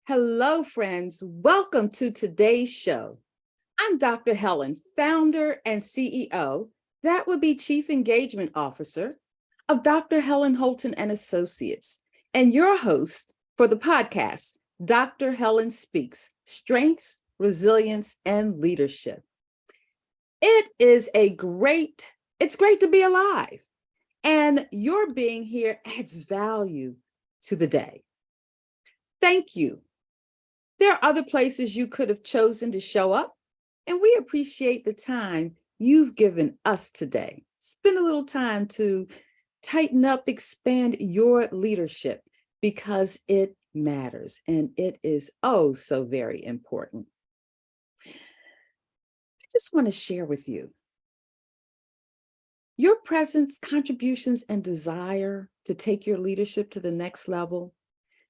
Hello, friends. Welcome to today's show. I'm Dr. Helen, founder and CEO, that would be Chief Engagement Officer of Dr. Helen Holton and Associates, and your host for the podcast, Dr. Helen Speaks: Strengths, Resilience, and Leadership. It's great to be alive, and your being here adds value to the day. Thank you. There are other places you could have chosen to show up, and we appreciate the time you've given us today. Spend a little time to tighten up, expand your leadership because it matters and it is oh so very important. I just want to share with you your presence, contributions, and desire to take your leadership to the next level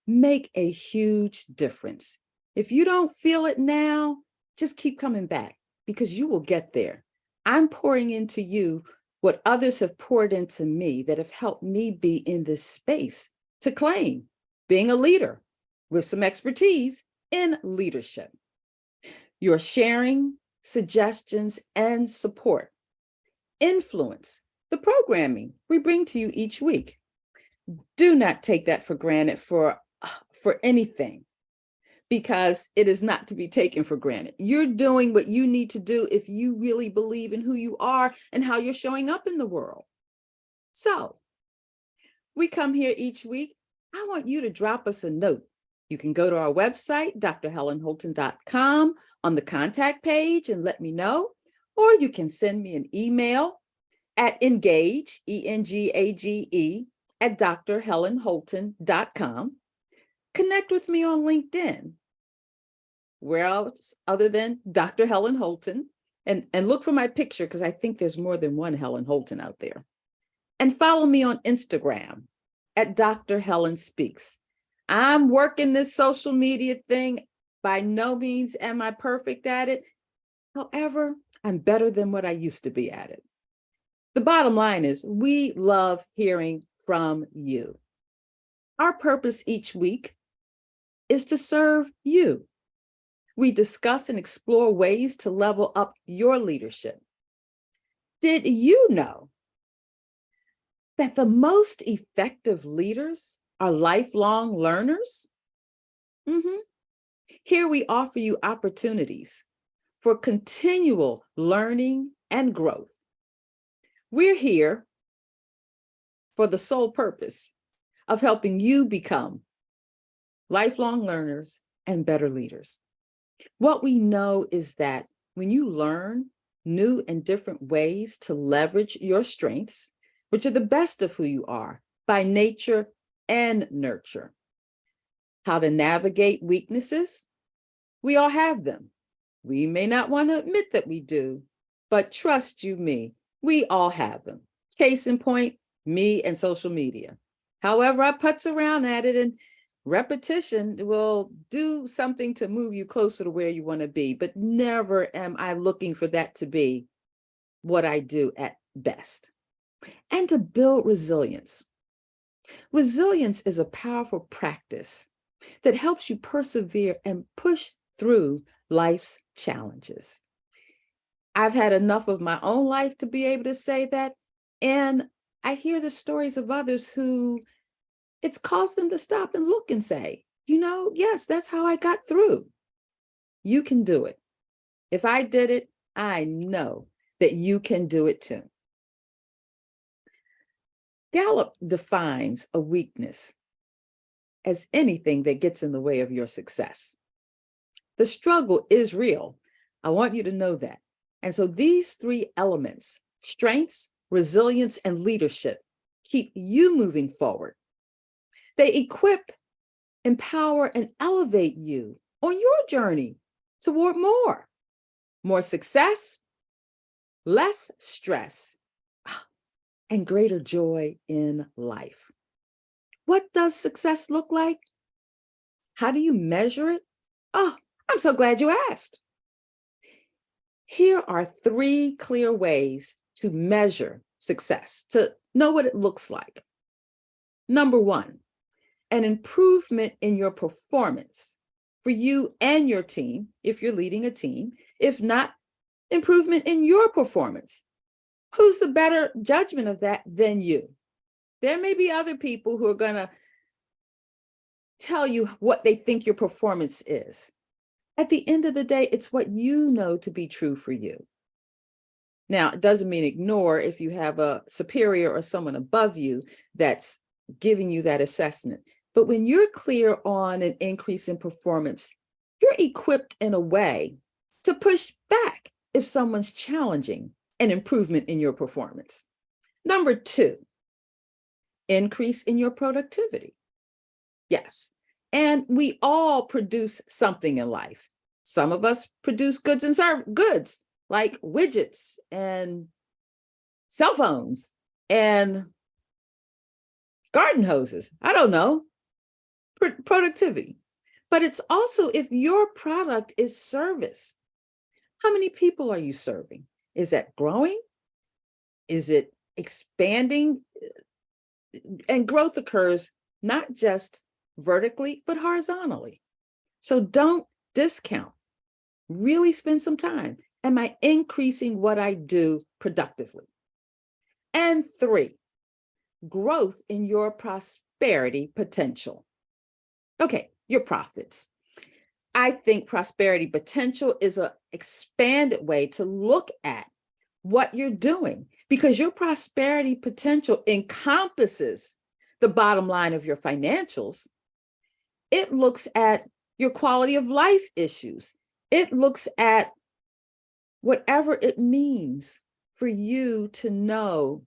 make a huge difference. If you don't feel it now, just keep coming back because you will get there. I'm pouring into you what others have poured into me that have helped me be in this space to claim being a leader with some expertise in leadership. Your sharing, suggestions, and support influence the programming we bring to you each week. Do not take that for granted for anything, because it is not to be taken for granted. You're doing what you need to do if you really believe in who you are and how you're showing up in the world. So we come here each week. I want you to drop us a note. You can go to our website, drhelenholton.com, on the contact page and let me know, or you can send me an email at engage, ENGAGE, at drhelenholton.com. Connect with me on LinkedIn. Where else other than Dr. Helen Holton? And look for my picture because I think there's more than one Helen Holton out there. And follow me on Instagram at Dr. Helen Speaks. I'm working this social media thing. By no means am I perfect at it. However, I'm better than what I used to be at it. The bottom line is we love hearing from you. Our purpose each week is to serve you. We discuss and explore ways to level up your leadership. Did you know that the most effective leaders are lifelong learners? Here we offer you opportunities for continual learning and growth. We're here for the sole purpose of helping you become lifelong learners and better leaders. What we know is that when you learn new and different ways to leverage your strengths, which are the best of who you are by nature and nurture, how to navigate weaknesses, we all have them. We may not want to admit that we do, but trust you me, we all have them. Case in point, me and social media. However, I putz around at it, and repetition will do something to move you closer to where you want to be, but never am I looking for that to be what I do at best. And to build resilience. Resilience is a powerful practice that helps you persevere and push through life's challenges. I've had enough of my own life to be able to say that, and I hear the stories of others who it's caused them to stop and look and say, yes, that's how I got through. You can do it. If I did it, I know that you can do it too. Gallup defines a weakness as anything that gets in the way of your success. The struggle is real. I want you to know that. And so these three elements, strengths, resilience, and leadership, keep you moving forward. They equip, empower, and elevate you on your journey toward more success, less stress, and greater joy in life. What does success look like? How do you measure it? Oh, I'm so glad you asked. Here are 3 clear ways to measure success, to know what it looks like. Number 1, an improvement in your performance for you and your team, if you're leading a team, if not, improvement in your performance. Who's the better judgment of that than you? There may be other people who are going to tell you what they think your performance is. At the end of the day, it's what you know to be true for you. Now, it doesn't mean ignore if you have a superior or someone above you that's giving you that assessment. But when you're clear on an increase in performance, you're equipped in a way to push back if someone's challenging an improvement in your performance. Number 2, increase in your productivity. Yes, and we all produce something in life. Some of us produce goods and goods like widgets and cell phones and garden hoses. I don't know, productivity. But it's also if your product is service. How many people are you serving? Is that growing? Is it expanding? And growth occurs not just vertically, but horizontally. So don't discount. Really spend some time. Am I increasing what I do productively? And 3, growth in your prosperity potential. Okay, your profits. I think prosperity potential is an expanded way to look at what you're doing, because your prosperity potential encompasses the bottom line of your financials. It looks at your quality of life issues. It looks at whatever it means for you to know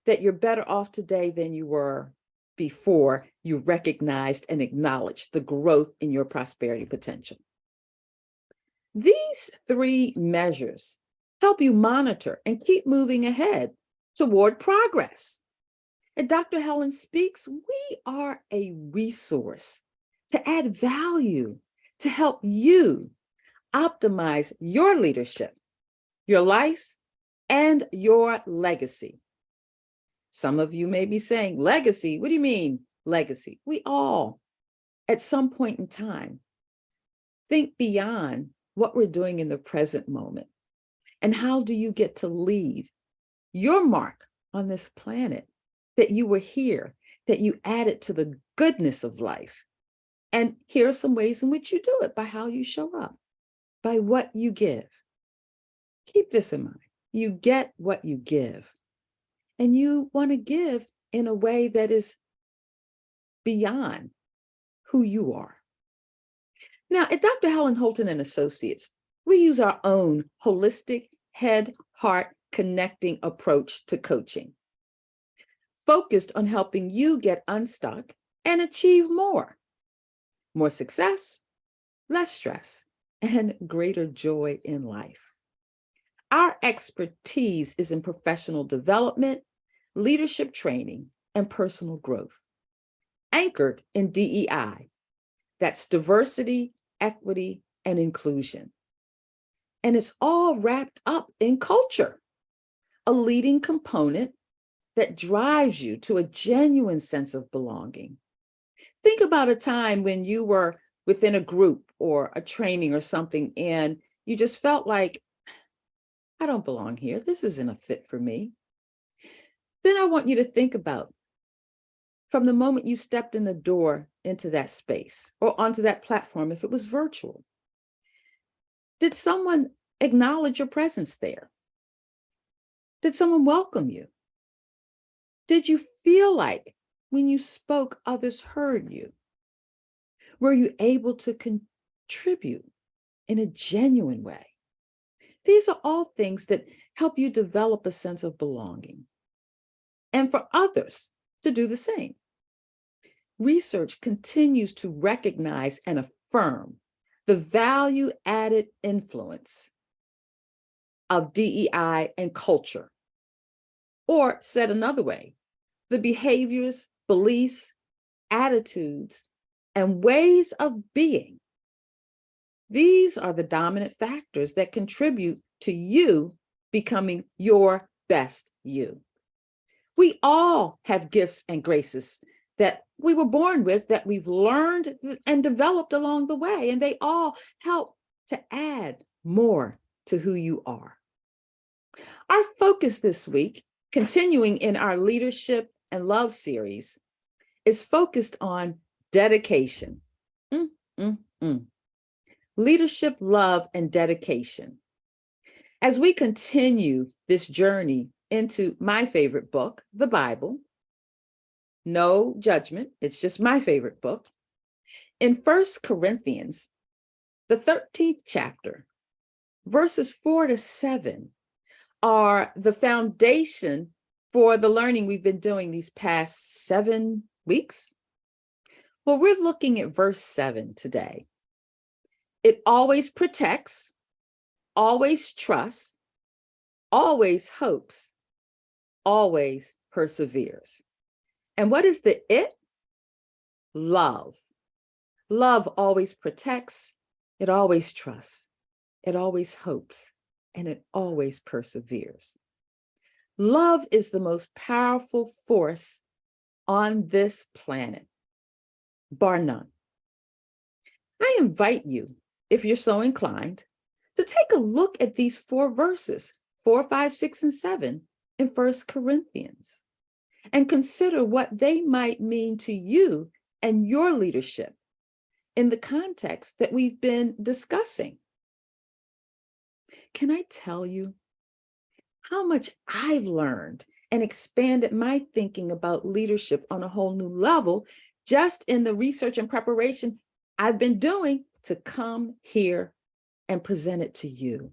that you're better off today than you were before you recognized and acknowledged the growth in your prosperity potential. These 3 measures help you monitor and keep moving ahead toward progress. At Dr. Helen Speaks, we are a resource to add value, to help you optimize your leadership, your life, and your legacy. Some of you may be saying, legacy? What do you mean, legacy? We all, at some point in time, think beyond what we're doing in the present moment. And how do you get to leave your mark on this planet, that you were here, that you added to the goodness of life? And here are some ways in which you do it: by how you show up, by what you give. Keep this in mind. You get what you give. And you want to give in a way that is beyond who you are. Now, at Dr. Helen Holton and Associates, we use our own holistic head-heart connecting approach to coaching, focused on helping you get unstuck and achieve more success, less stress, and greater joy in life. Our expertise is in professional development, leadership training, and personal growth, anchored in DEI. That's diversity, equity, and inclusion. And it's all wrapped up in culture, a leading component that drives you to a genuine sense of belonging. Think about a time when you were within a group or a training or something, and you just felt like, I don't belong here. This isn't a fit for me. Then I want you to think about, from the moment you stepped in the door into that space or onto that platform, if it was virtual, did someone acknowledge your presence there? Did someone welcome you? Did you feel like when you spoke, others heard you? Were you able to contribute in a genuine way? These are all things that help you develop a sense of belonging, and for others to do the same. Research continues to recognize and affirm the value-added influence of DEI and culture, or said another way, the behaviors, beliefs, attitudes, and ways of being. These are the dominant factors that contribute to you becoming your best you. We all have gifts and graces that we were born with, that we've learned and developed along the way, and they all help to add more to who you are. Our focus this week, continuing in our leadership and love series, is focused on dedication. Leadership, love, and dedication. As we continue this journey into my favorite book, the Bible, no judgment, it's just my favorite book. In 1 Corinthians, the 13th chapter, verses 4-7 are the foundation for the learning we've been doing these past 7 weeks. Well, we're looking at verse 7 today. It always protects, always trusts, always hopes, always perseveres. And what is the it? Love. Love always protects, it always trusts, it always hopes, and it always perseveres. Love is the most powerful force on this planet, bar none. I invite you, if you're so inclined, to take a look at these 4 verses, 4, 5, 6, and 7 in 1 Corinthians, and consider what they might mean to you and your leadership in the context that we've been discussing. Can I tell you how much I've learned and expanded my thinking about leadership on a whole new level just in the research and preparation I've been doing to come here and present it to you?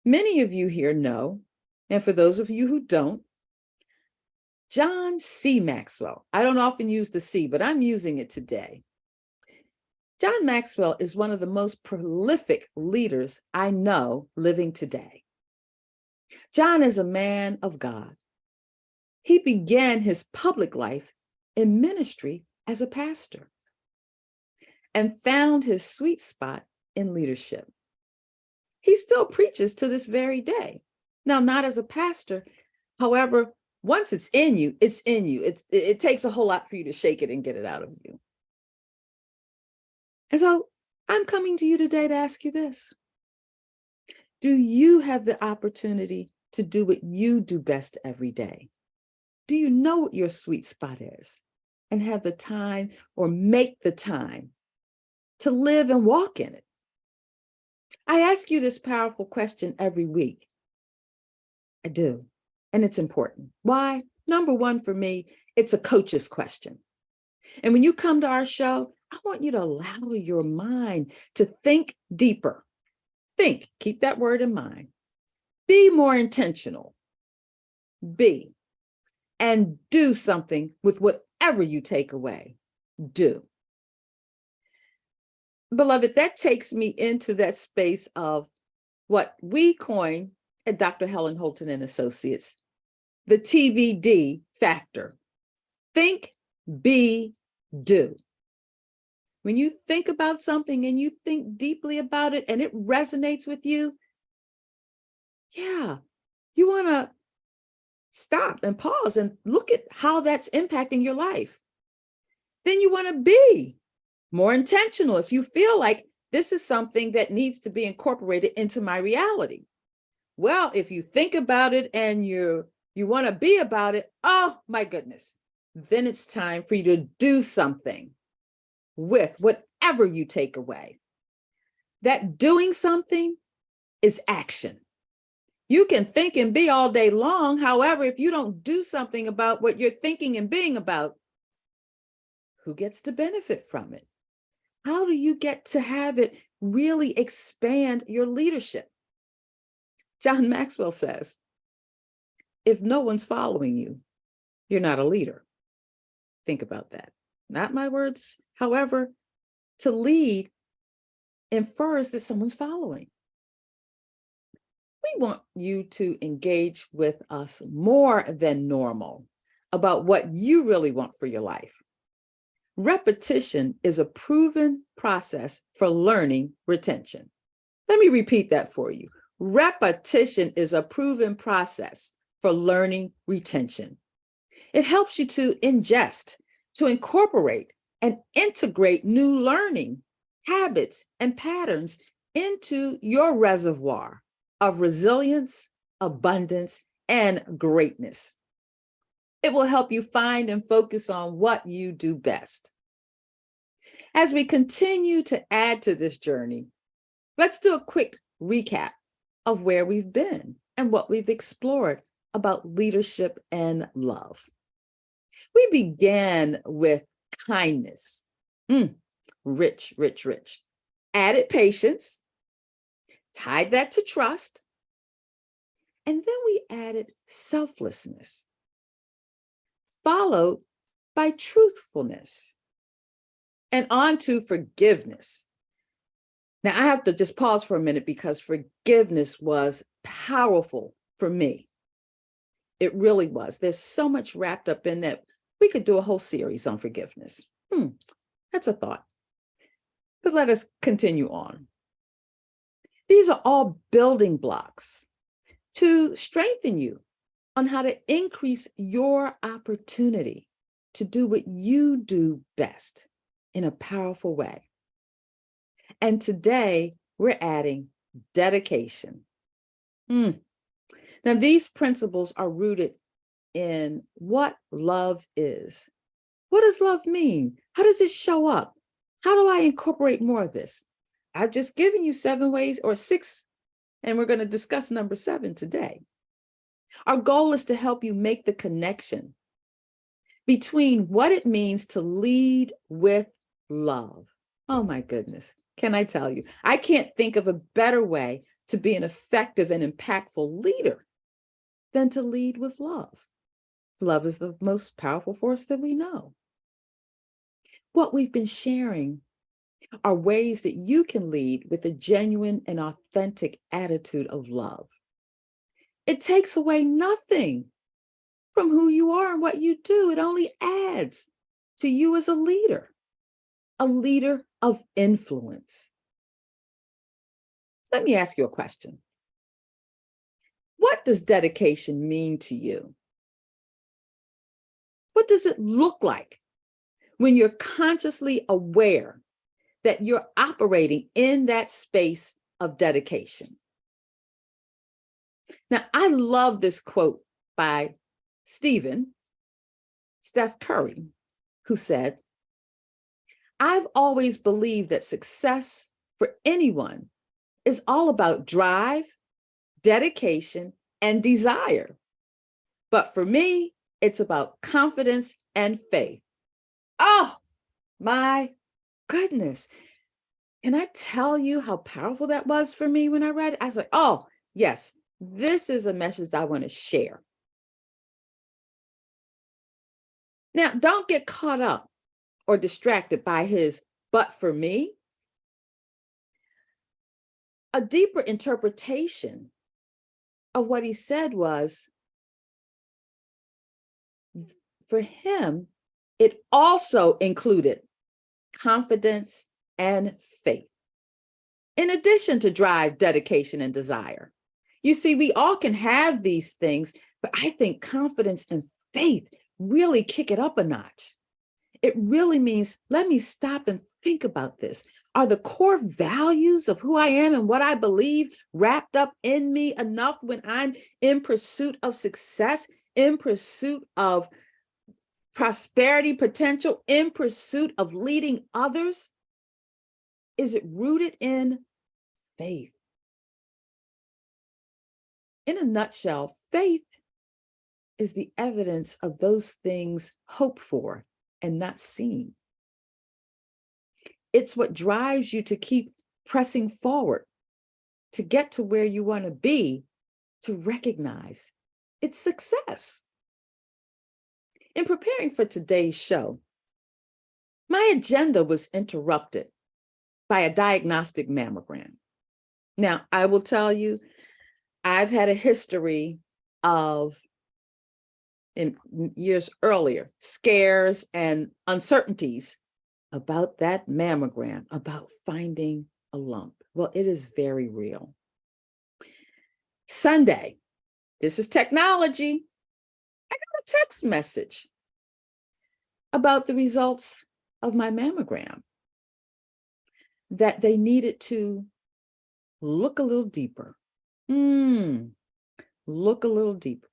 Many of you here know, and for those of you who don't, John C. Maxwell. I don't often use the C, but I'm using it today. John Maxwell is one of the most prolific leaders I know living today. John is a man of God. He began his public life in ministry as a pastor and found his sweet spot in leadership. He still preaches to this very day. Now, not as a pastor. However, once it's in you, it's in you. It takes a whole lot for you to shake it and get it out of you. And so I'm coming to you today to ask you this. Do you have the opportunity to do what you do best every day? Do you know what your sweet spot is and have the time or make the time to live and walk in it? I ask you this powerful question every week. I do, and it's important. Why? Number one, for me, it's a coach's question. And when you come to our show, I want you to allow your mind to think deeper. Think, keep that word in mind. Be more intentional. Be, and do something with whatever you take away. Do. Beloved, that takes me into that space of what we coin at Dr. Helen Holton and Associates, the TBD factor. Think, be, do. When you think about something and you think deeply about it and it resonates with you, you want to stop and pause and look at how that's impacting your life. Then you want to be more intentional if you feel like this is something that needs to be incorporated into my reality. Well, if you think about it and you want to be about it, oh my goodness, then it's time for you to do something with whatever you take away. That doing something is action. You can think and be all day long. However, if you don't do something about what you're thinking and being about, who gets to benefit from it? How do you get to have it really expand your leadership? John Maxwell says, if no one's following you, you're not a leader. Think about that. Not my words. However, to lead infers that someone's following. We want you to engage with us more than normal about what you really want for your life. Repetition is a proven process for learning retention. Let me repeat that for you. Repetition is a proven process for learning retention. It helps you to ingest, to incorporate, and integrate new learning, habits, and patterns into your reservoir of resilience, abundance, and greatness. It will help you find and focus on what you do best. As we continue to add to this journey, let's do a quick recap of where we've been and what we've explored about leadership and love. We began with kindness, rich, rich, rich. Added patience, tied that to trust, and then we added selflessness, followed by truthfulness, and on to forgiveness. Now, I have to just pause for a minute because forgiveness was powerful for me. It really was. There's so much wrapped up in that. We could do a whole series on forgiveness. That's a thought. But let us continue on. These are all building blocks to strengthen you on how to increase your opportunity to do what you do best in a powerful way. And today we're adding dedication. Now, these principles are rooted in what love is. What does love mean? How does it show up? How do I incorporate more of this? I've just given you 7 ways or 6, and we're going to discuss number 7 today. Our goal is to help you make the connection between what it means to lead with love. Oh my goodness. Can I tell you? I can't think of a better way to be an effective and impactful leader than to lead with love. Love is the most powerful force that we know. What we've been sharing are ways that you can lead with a genuine and authentic attitude of love. It takes away nothing from who you are and what you do. It only adds to you as a leader of influence. Let me ask you a question. What does dedication mean to you? What does it look like when you're consciously aware that you're operating in that space of dedication? Now, I love this quote by Steph Curry, who said, "I've always believed that success for anyone is all about drive, dedication, and desire. But for me, it's about confidence and faith." Oh, my goodness. Can I tell you how powerful that was for me when I read it? I was like, oh, yes, this is a message I want to share. Now, don't get caught up or distracted by his, "but for me." A deeper interpretation of what he said was, for him, it also included confidence and faith, in addition to drive, dedication, and desire. You see, we all can have these things, but I think confidence and faith really kick it up a notch. It really means, let me stop and think about this. Are the core values of who I am and what I believe wrapped up in me enough when I'm in pursuit of success, in pursuit of prosperity potential, in pursuit of leading others? Is it rooted in faith? In a nutshell, faith is the evidence of those things hoped for and not seen. It's what drives you to keep pressing forward, to get to where you want to be, to recognize its success. In preparing for today's show, my agenda was interrupted by a diagnostic mammogram. Now, I will tell you, I've had a history of, in years earlier, scares and uncertainties about that mammogram, about finding a lump. Well, it is very real. Sunday, this is technology. I got a text message about the results of my mammogram, that they needed to look a little deeper. Look a little deeper.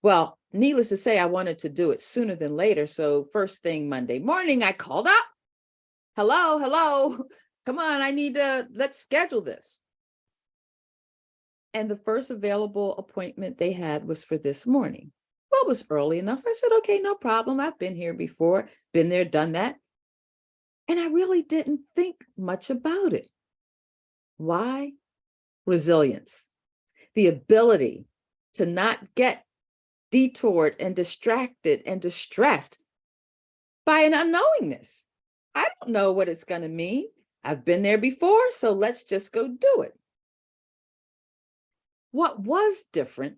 Well, needless to say, I wanted to do it sooner than later. So first thing Monday morning, I called up. Hello. Come on, let's schedule this. And the first available appointment they had was for this morning. Well, it was early enough. I said, okay, no problem. I've been here before, been there, done that. And I really didn't think much about it. Why? Resilience, the ability to not get detoured and distracted and distressed by an unknowingness. I don't know what it's going to mean. I've been there before, so let's just go do it. What was different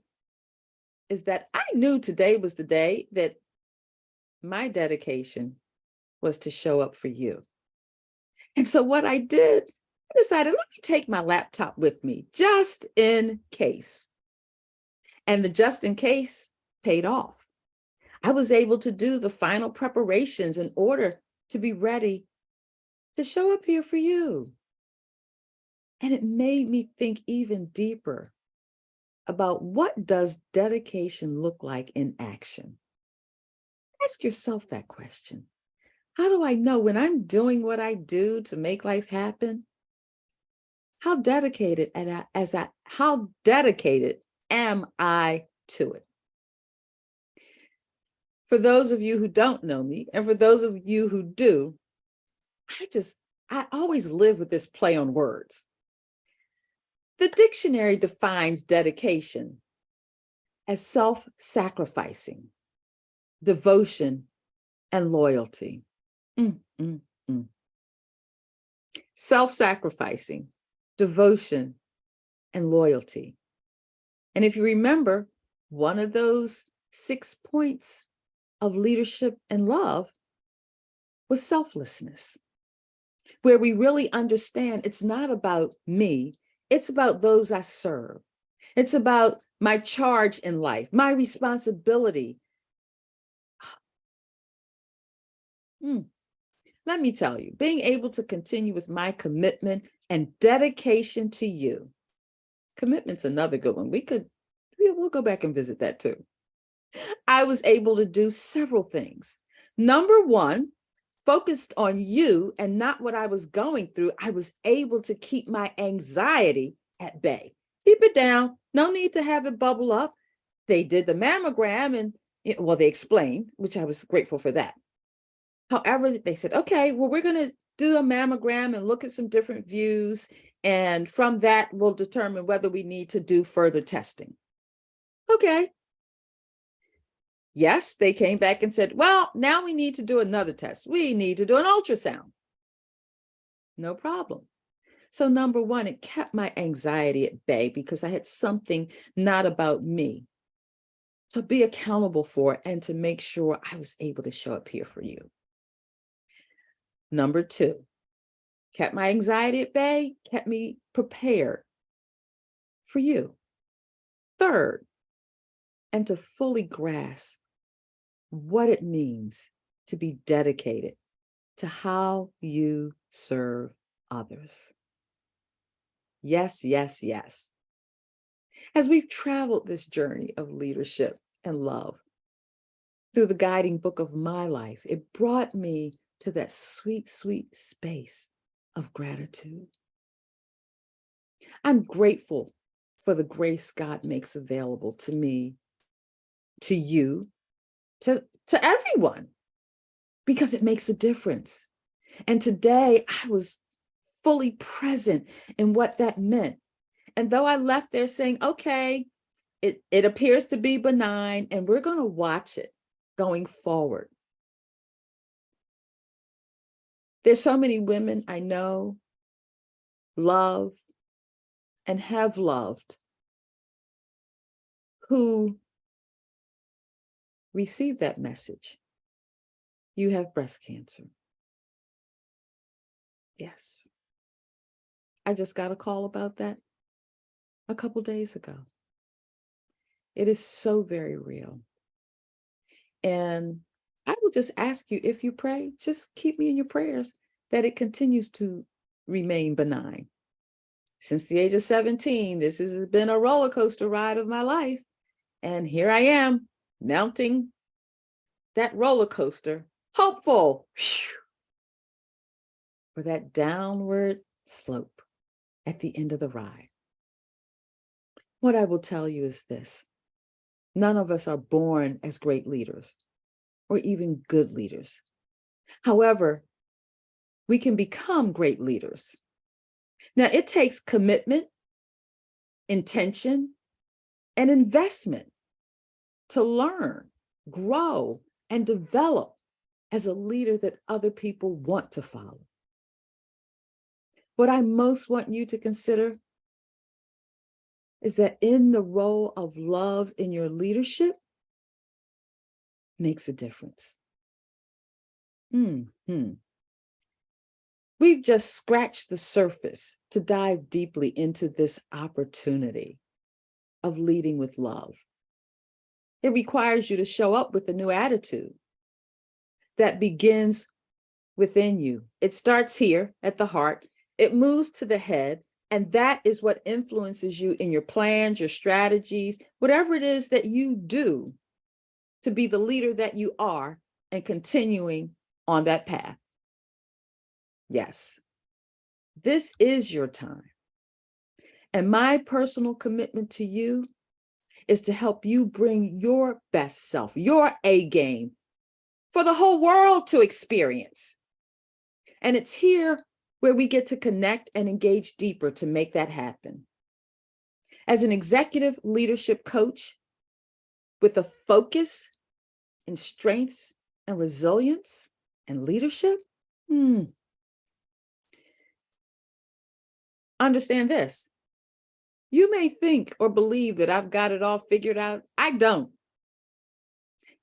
is that I knew today was the day that my dedication was to show up for you. And so what I did, I decided, let me take my laptop with me just in case. And the just in case paid off. I was able to do the final preparations in order to be ready to show up here for you. And it made me think even deeper about what does dedication look like in action? Ask yourself that question. How do I know when I'm doing what I do to make life happen? How dedicated am I to it? For those of you who don't know me, and for those of you who do, I always live with this play on words. The dictionary defines dedication as self-sacrificing, devotion, and loyalty. Self-sacrificing, devotion, and loyalty. And if you remember, one of those 6 points of leadership and love was selflessness, where we really understand it's not about me, it's about those I serve. It's about my charge in life, my responsibility. Let me tell you, being able to continue with my commitment and dedication to you. Commitment's another good one. We'll go back and visit that too. I was able to do several things. Number one, focused on you and not what I was going through, I was able to keep my anxiety at bay. Keep it down. No need to have it bubble up. They did the mammogram and, they explained, which I was grateful for that. However, they said, okay, well, we're going to do a mammogram and look at some different views. And from that, we'll determine whether we need to do further testing. Okay. Yes, they came back and said, well, now we need to do another test. We need to do an ultrasound. No problem. So number one, it kept my anxiety at bay because I had something not about me to be accountable for and to make sure I was able to show up here for you. Number two, kept my anxiety at bay, kept me prepared for you. Third, and to fully grasp what it means to be dedicated to how you serve others. Yes. As we've traveled this journey of leadership and love through the guiding book of my life, it brought me to that sweet space of gratitude. I'm grateful for the grace God makes available to me, to you, to everyone, because it makes a difference. And today I was fully present in what that meant. And though I left there saying, okay, it appears to be benign and we're going to watch it going forward. There's so many women I know, love, and have loved who receive that message. You have breast cancer. Yes. I just got a call about that a couple days ago. It is so very real. And I will just ask you, if you pray, just keep me in your prayers that it continues to remain benign. Since the age of 17, this has been a roller coaster ride of my life. And here I am mounting that roller coaster, hopeful for that downward slope at the end of the ride. What I will tell you is this: none of us are born as great leaders or even good leaders. However, we can become great leaders. Now, it takes commitment, intention, and investment to learn, grow, and develop as a leader that other people want to follow. What I most want you to consider is that in the role of love in your leadership makes a difference. We've just scratched the surface to dive deeply into this opportunity of leading with love. It requires you to show up with a new attitude that begins within you. It starts here at the heart, it moves to the head, and that is what influences you in your plans, your strategies, whatever it is that you do to be the leader that you are and continuing on that path. Yes, this is your time. And my personal commitment to you is to help you bring your best self, your A game, for the whole world to experience. And it's here where we get to connect and engage deeper to make that happen. As an executive leadership coach with a focus in strengths and resilience and leadership, understand this. You may think or believe that I've got it all figured out. I don't.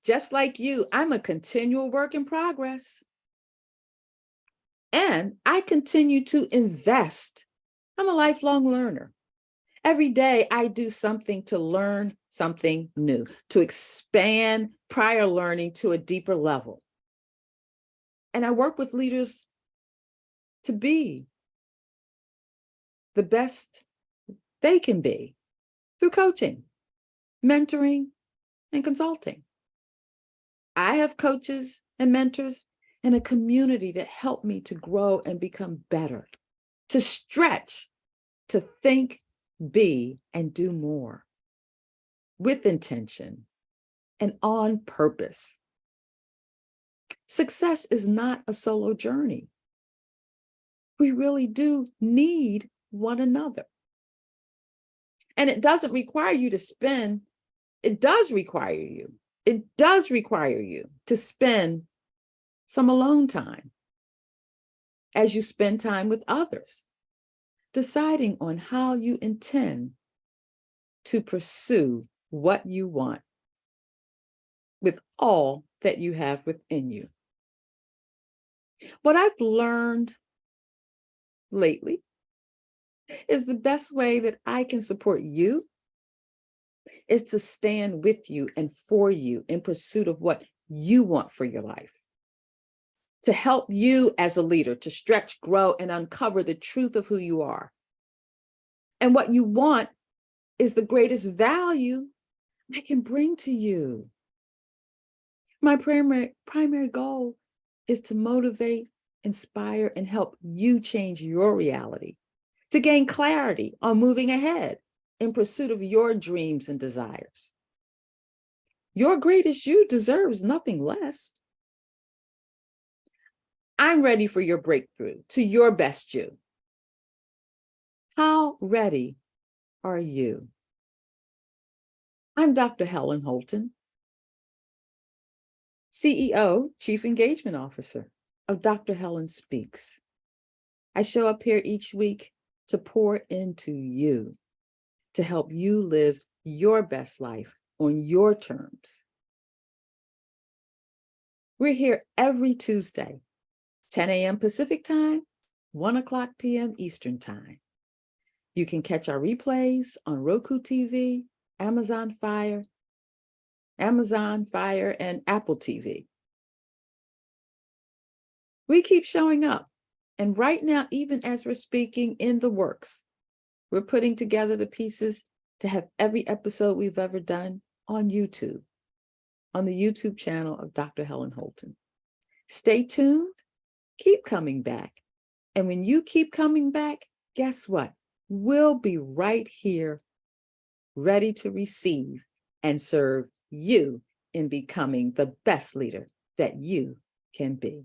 Just like you, I'm a continual work in progress. And I continue to invest. I'm a lifelong learner. Every day I do something to learn something new, to expand prior learning to a deeper level. And I work with leaders to be the best they can be through coaching, mentoring, and consulting. I have coaches and mentors and a community that help me to grow and become better, to stretch, to think, be, and do more with intention and on purpose. Success is not a solo journey. We really do need one another. And it doesn't require you to spend, it does require you to spend some alone time as you spend time with others, deciding on how you intend to pursue what you want with all that you have within you. What I've learned lately is the best way that I can support you is to stand with you and for you in pursuit of what you want for your life, to help you as a leader to stretch, grow, and uncover the truth of who you are. And what you want is the greatest value I can bring to you. My primary goal is to motivate, inspire, and help you change your reality, to gain clarity on moving ahead in pursuit of your dreams and desires. Your greatest you deserves nothing less. I'm ready for your breakthrough to your best you. How ready are you? I'm Dr. Helen Holton, CEO, Chief Engagement Officer of Dr. Helen Speaks. I show up here each week to pour into you, to help you live your best life on your terms. We're here every Tuesday, 10 a.m. Pacific time, 1 o'clock p.m. Eastern time. You can catch our replays on Roku TV, Amazon Fire, Amazon Fire, and Apple TV. We keep showing up. And right now, even as we're speaking, in the works, we're putting together the pieces to have every episode we've ever done on YouTube, on the YouTube channel of Dr. Helen Holton. Stay tuned, keep coming back. And when you keep coming back, guess what? We'll be right here, ready to receive and serve you in becoming the best leader that you can be.